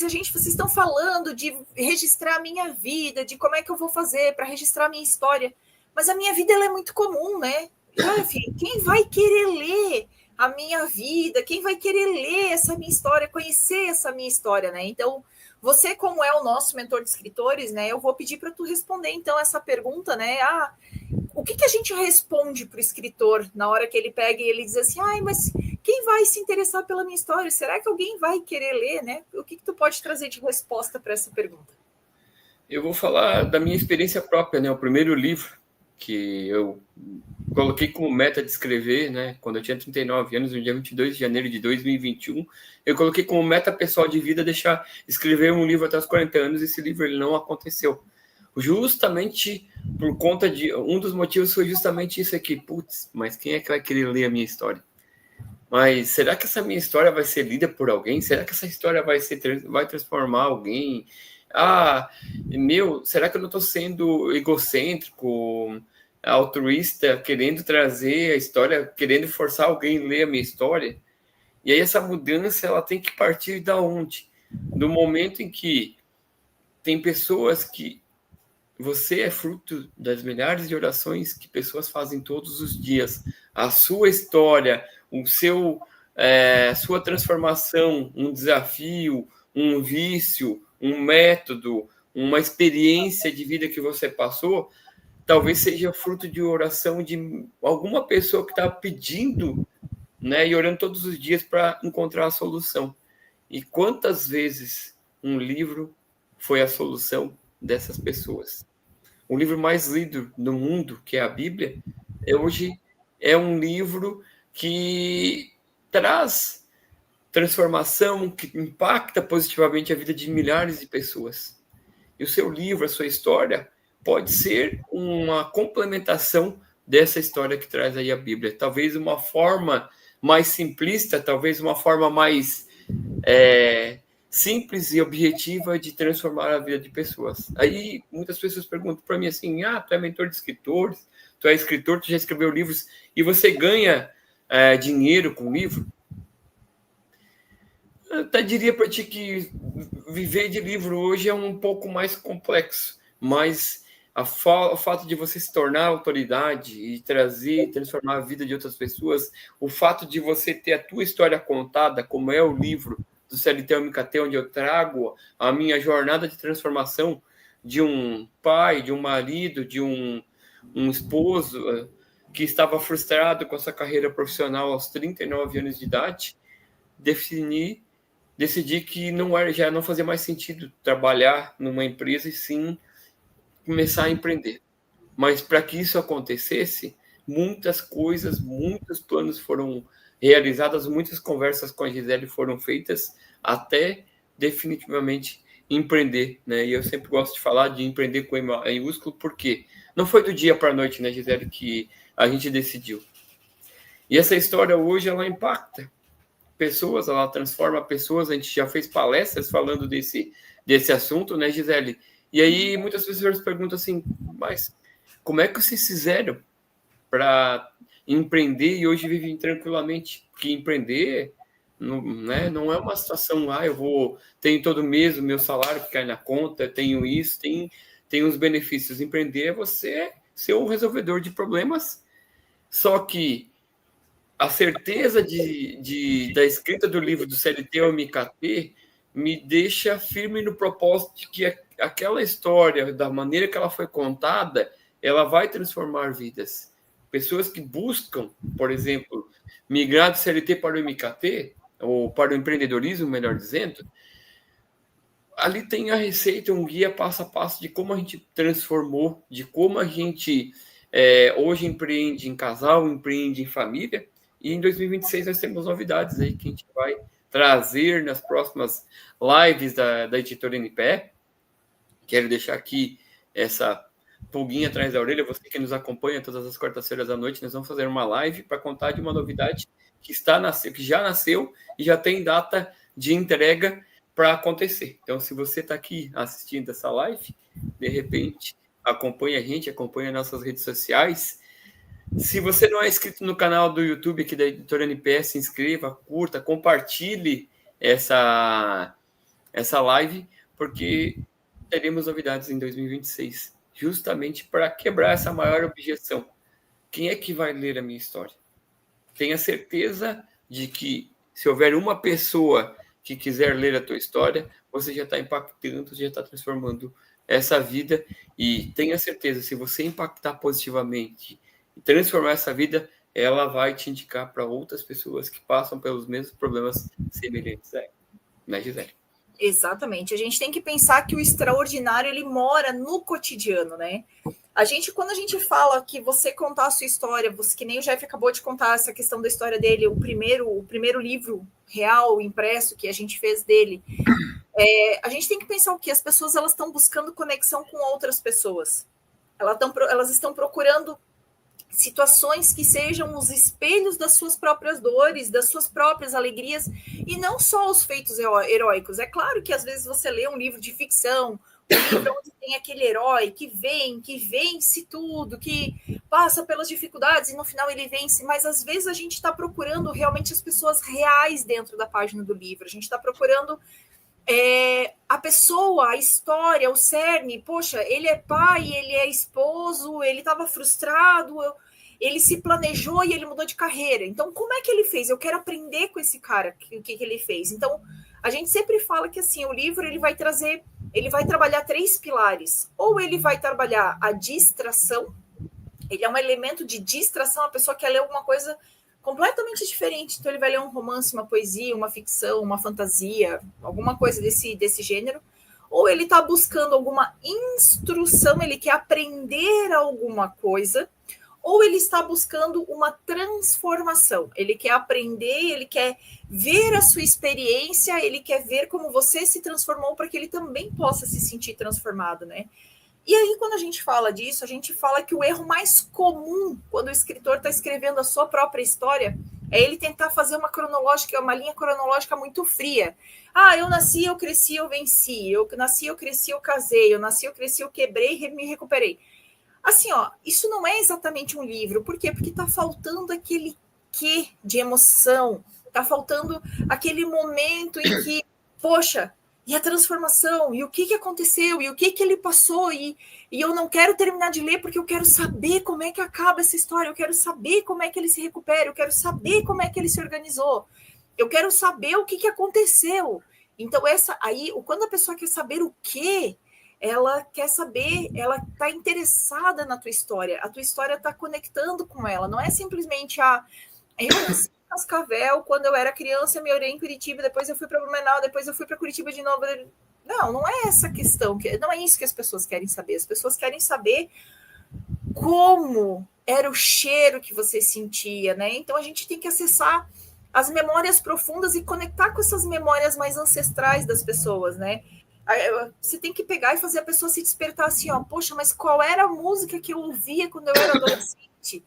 vocês estão falando de registrar a minha vida, de como é que eu vou fazer para registrar a minha história, mas a minha vida ela é muito comum, né? Enfim, quem vai querer ler a minha vida, quem vai querer ler essa minha história, conhecer essa minha história, né? Então, você, como é o nosso mentor de escritores, né? Eu vou pedir para tu responder, então, essa pergunta, né? O que a gente responde para o escritor na hora que ele pega e ele diz assim, mas quem vai se interessar pela minha história? Será que alguém vai querer ler, né? O que tu pode trazer de resposta para essa pergunta? Eu vou falar da minha experiência própria, né? O primeiro livro que eu coloquei como meta de escrever, né? Quando eu tinha 39 anos, no dia 22 de janeiro de 2021, eu coloquei como meta pessoal de vida escrever um livro até os 40 anos, e esse livro ele não aconteceu. Justamente por conta de... Um dos motivos foi justamente isso aqui. Putz, mas quem é que vai querer ler a minha história? Mas será que essa minha história vai ser lida por alguém? Será que essa história vai transformar alguém? Será que eu não estou sendo egocêntrico, altruísta, querendo trazer a história, querendo forçar alguém a ler a minha história? E aí essa mudança, ela tem que partir da onde? Do momento em que tem pessoas que você é fruto das milhares de orações que pessoas fazem todos os dias. A sua história, sua transformação, um desafio, um vício, um método, uma experiência de vida que você passou, talvez seja fruto de oração de alguma pessoa que está pedindo, né, e orando todos os dias para encontrar a solução. E quantas vezes um livro foi a solução dessas pessoas? O livro mais lido do mundo, que é a Bíblia, hoje é um livro que traz transformação, que impacta positivamente a vida de milhares de pessoas. E o seu livro, a sua história, pode ser uma complementação dessa história que traz aí a Bíblia. Talvez uma forma mais simplista, talvez uma forma mais simples e objetiva de transformar a vida de pessoas. Aí muitas pessoas perguntam para mim assim, tu é mentor de escritores, tu é escritor, tu já escreveu livros e você ganha dinheiro com o livro? Eu até diria para ti que viver de livro hoje é um pouco mais complexo, mas o fato de você se tornar autoridade e transformar a vida de outras pessoas, o fato de você ter a tua história contada, como é o livro do CLT ao MKT, onde eu trago a minha jornada de transformação de um pai, de um marido, de um esposo que estava frustrado com a sua carreira profissional aos 39 anos de idade, decidi que já não fazia mais sentido trabalhar numa empresa e sim começar a empreender. Mas para que isso acontecesse, muitas coisas, muitos planos foram realizadas, muitas conversas com a Gisele foram feitas até definitivamente empreender, né? E eu sempre gosto de falar de empreender com E maiúsculo, porque não foi do dia para a noite, né, Gisele, que a gente decidiu. E essa história hoje, ela impacta pessoas, ela transforma pessoas. A gente já fez palestras falando desse assunto, né, Gisele? E aí muitas pessoas perguntam assim, mas como é que vocês fizeram para empreender e hoje vivem tranquilamente? Porque empreender não é uma situação, tenho todo mês o meu salário que cai na conta, tenho isso, tem os benefícios. Empreender é você ser um resolvedor de problemas, só que a certeza da escrita do livro do CLT ao MKT me deixa firme no propósito de que aquela história, da maneira que ela foi contada, ela vai transformar vidas. Pessoas que buscam, por exemplo, migrar do CLT para o MKT, ou para o empreendedorismo, melhor dizendo, ali tem a receita, um guia passo a passo de como a gente transformou, de como a gente hoje empreende em casal, empreende em família. E em 2026 nós temos novidades aí que a gente vai trazer nas próximas lives da editora NPE. Quero deixar aqui essa pulguinha atrás da orelha. Você que nos acompanha todas as quartas-feiras à noite, nós vamos fazer uma live para contar de uma novidade que já nasceu e já tem data de entrega para acontecer. Então, se você está aqui assistindo essa live, de repente, acompanha a gente, acompanha nossas redes sociais. Se você não é inscrito no canal do YouTube aqui da Editora NPS, se inscreva, curta, compartilhe essa live, porque teremos novidades em 2026, justamente para quebrar essa maior objeção. Quem é que vai ler a minha história? Tenha certeza de que, se houver uma pessoa que quiser ler a tua história, você já está impactando, já está transformando essa vida. E tenha certeza, se você impactar positivamente e transformar essa vida, ela vai te indicar para outras pessoas que passam pelos mesmos problemas semelhantes a ela. Né, Gisele? Exatamente. A gente tem que pensar que o extraordinário ele mora no cotidiano, né? Quando a gente fala que você contar a sua história, você, que nem o Jeff acabou de contar essa questão da história dele, o primeiro livro real impresso que a gente fez dele, a gente tem que pensar o que as pessoas elas estão buscando conexão com outras pessoas. Elas estão procurando situações que sejam os espelhos das suas próprias dores, das suas próprias alegrias, e não só os feitos heróicos. É claro que às vezes você lê um livro de ficção, um livro onde tem aquele herói que vence tudo, que passa pelas dificuldades e no final ele vence, mas às vezes a gente está procurando realmente as pessoas reais dentro da página do livro, a gente está procurando a pessoa, a história, o cerne. Poxa, ele é pai, ele é esposo, ele estava frustrado, ele se planejou e ele mudou de carreira. Então, como é que ele fez? Eu quero aprender com esse cara, o que ele fez. Então, a gente sempre fala que assim, o livro ele vai trabalhar 3 pilares. Ou ele vai trabalhar a distração, ele é um elemento de distração, a pessoa quer ler alguma coisa completamente diferente. Então, ele vai ler um romance, uma poesia, uma ficção, uma fantasia, alguma coisa desse gênero. Ou ele está buscando alguma instrução, ele quer aprender alguma coisa, ou ele está buscando uma transformação. Ele quer aprender, ele quer ver a sua experiência, ele quer ver como você se transformou para que ele também possa se sentir transformado, né? E aí, quando a gente fala disso, a gente fala que o erro mais comum quando o escritor está escrevendo a sua própria história é ele tentar fazer uma linha cronológica muito fria. Ah, eu nasci, eu cresci, eu venci. Eu nasci, eu cresci, eu casei. Eu nasci, eu cresci, eu quebrei e me recuperei. Assim, ó, isso não é exatamente um livro. Por quê? Porque está faltando aquele quê de emoção. Está faltando aquele momento em que, poxa, e a transformação, e o que aconteceu, e o que ele passou, e eu não quero terminar de ler porque eu quero saber como é que acaba essa história, eu quero saber como é que ele se recupera, eu quero saber como é que ele se organizou, eu quero saber o que aconteceu. Então, quando a pessoa quer saber o que, ela quer saber, ela está interessada na tua história, a tua história está conectando com ela, não é simplesmente eu nasci em Cascavel, quando eu era criança, eu me orei em Curitiba, depois eu fui para Blumenau, depois eu fui para Curitiba de novo. Não é essa questão, não é isso que as pessoas querem saber. As pessoas querem saber como era o cheiro que você sentia, né? Então a gente tem que acessar as memórias profundas e conectar com essas memórias mais ancestrais das pessoas, né? Você tem que pegar e fazer a pessoa se despertar assim, ó, poxa, mas qual era a música que eu ouvia quando eu era adolescente?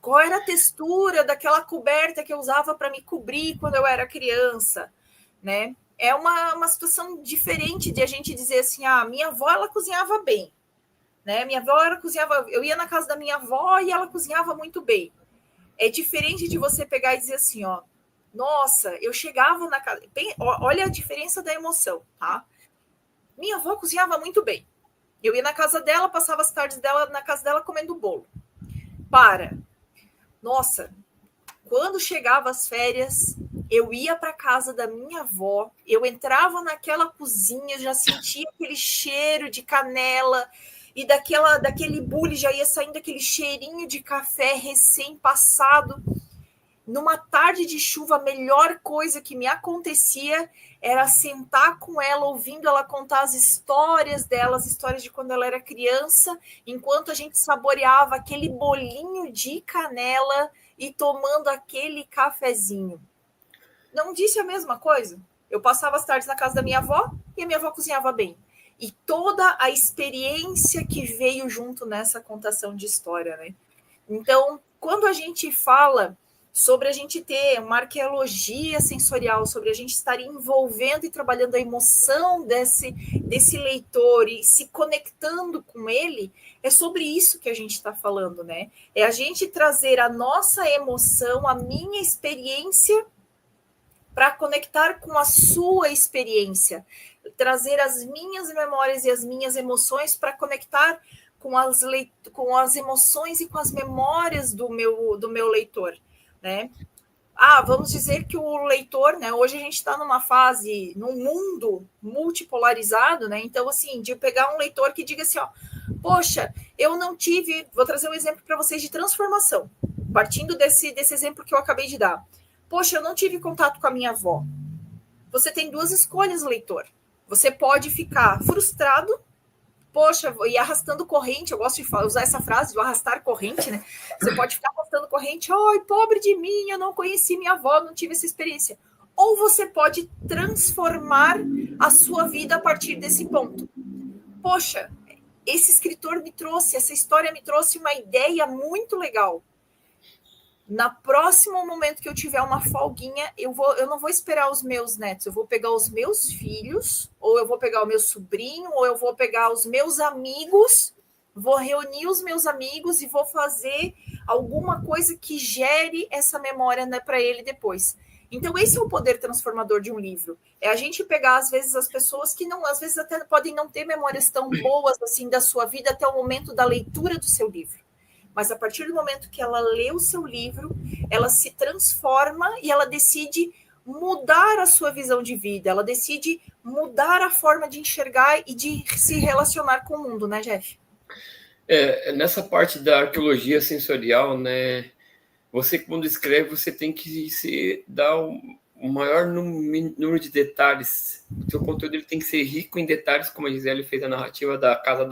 Qual era a textura daquela coberta que eu usava para me cobrir quando eu era criança, né? É uma situação diferente de a gente dizer assim, minha avó, ela cozinhava bem, né? Minha avó, ela cozinhava... Eu ia na casa da minha avó e ela cozinhava muito bem. É diferente de você pegar e dizer assim, ó, nossa, eu chegava na casa... Olha a diferença da emoção, tá? Minha avó cozinhava muito bem. Eu ia na casa dela, passava as tardes dela na casa dela comendo bolo. Nossa, quando chegava as férias, eu ia para casa da minha avó, eu entrava naquela cozinha, já sentia aquele cheiro de canela e daquele bule já ia saindo aquele cheirinho de café recém-passado. Numa tarde de chuva, a melhor coisa que me acontecia era sentar com ela, ouvindo ela contar as histórias dela, as histórias de quando ela era criança, enquanto a gente saboreava aquele bolinho de canela e tomando aquele cafezinho. Não disse a mesma coisa? Eu passava as tardes na casa da minha avó e a minha avó cozinhava bem. E toda a experiência que veio junto nessa contação de história, né? Então, quando a gente fala sobre a gente ter uma arqueologia sensorial, sobre a gente estar envolvendo e trabalhando a emoção desse leitor e se conectando com ele, é sobre isso que a gente está falando, né? É a gente trazer a nossa emoção, a minha experiência para conectar com a sua experiência, trazer as minhas memórias e as minhas emoções para conectar com as emoções e com as memórias do meu leitor, né? Vamos dizer que o leitor, né? Hoje a gente está numa fase, num mundo multipolarizado, né? Então, assim, de pegar um leitor que diga assim, ó, poxa, eu não tive. Vou trazer um exemplo para vocês de transformação, partindo desse exemplo que eu acabei de dar. Poxa, eu não tive contato com a minha avó. Você tem duas escolhas, leitor. Você pode ficar frustrado, poxa, e arrastando corrente, eu gosto de usar essa frase, do arrastar corrente, né? Você pode ficar arrastando corrente, ai, pobre de mim, eu não conheci minha avó, não tive essa experiência. Ou você pode transformar a sua vida a partir desse ponto. Poxa, esse escritor me trouxe, essa história me trouxe uma ideia muito legal. Na próximo momento que eu tiver uma folguinha, eu não vou esperar os meus netos, eu vou pegar os meus filhos, ou eu vou pegar o meu sobrinho, ou eu vou pegar os meus amigos, vou reunir os meus amigos e vou fazer alguma coisa que gere essa memória, né, para ele depois. Então, esse é o poder transformador de um livro. É a gente pegar, às vezes, as pessoas que não, às vezes até podem não ter memórias tão boas assim da sua vida até o momento da leitura do seu livro. Mas a partir do momento que ela lê o seu livro, ela se transforma e ela decide mudar a sua visão de vida, ela decide mudar a forma de enxergar e de se relacionar com o mundo, né, Jeff? Nessa parte da arqueologia sensorial, né? Você, quando escreve, você tem que dar o maior número de detalhes. O seu conteúdo ele tem que ser rico em detalhes, como a Gisele fez a narrativa da casa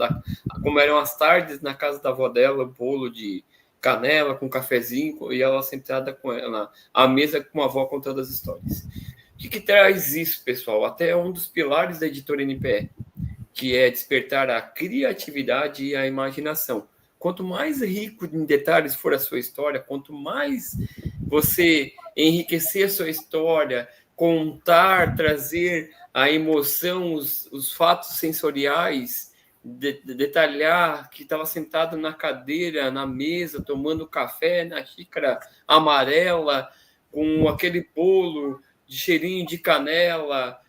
como eram as tardes na casa da avó dela, bolo de canela com cafezinho, e ela sentada com ela à mesa com a avó contando as histórias. O que traz isso, pessoal? Até um dos pilares da editora NPE, que é despertar a criatividade e a imaginação. Quanto mais rico em detalhes for a sua história, quanto mais você enriquecer a sua história, contar, trazer a emoção, os fatos sensoriais, detalhar que estava sentado na cadeira, na mesa, tomando café na xícara amarela, com aquele bolo de cheirinho de canela,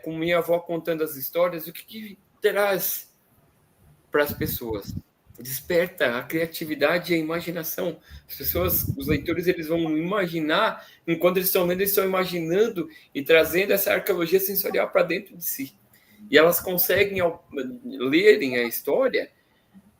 com minha avó contando as histórias, o que traz para as pessoas? Desperta a criatividade e a imaginação. As pessoas, os leitores, eles vão imaginar, enquanto eles estão lendo, eles estão imaginando e trazendo essa arqueologia sensorial para dentro de si. E elas conseguem, ao lerem a história,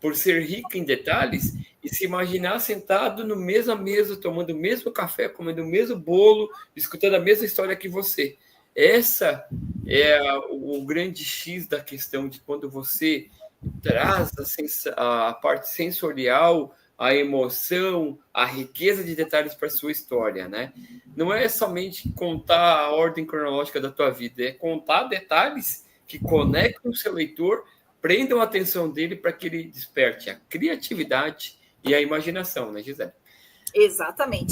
por ser rica em detalhes, e se imaginar sentado no mesma mesa, tomando o mesmo café, comendo o mesmo bolo, escutando a mesma história que você. Essa é o grande X da questão de quando você traz a parte sensorial, a emoção, a riqueza de detalhes para a sua história, né? Não é somente contar a ordem cronológica da tua vida, é contar detalhes que conectam o seu leitor, prendam a atenção dele para que ele desperte a criatividade e a imaginação, né, Gisele? Exatamente.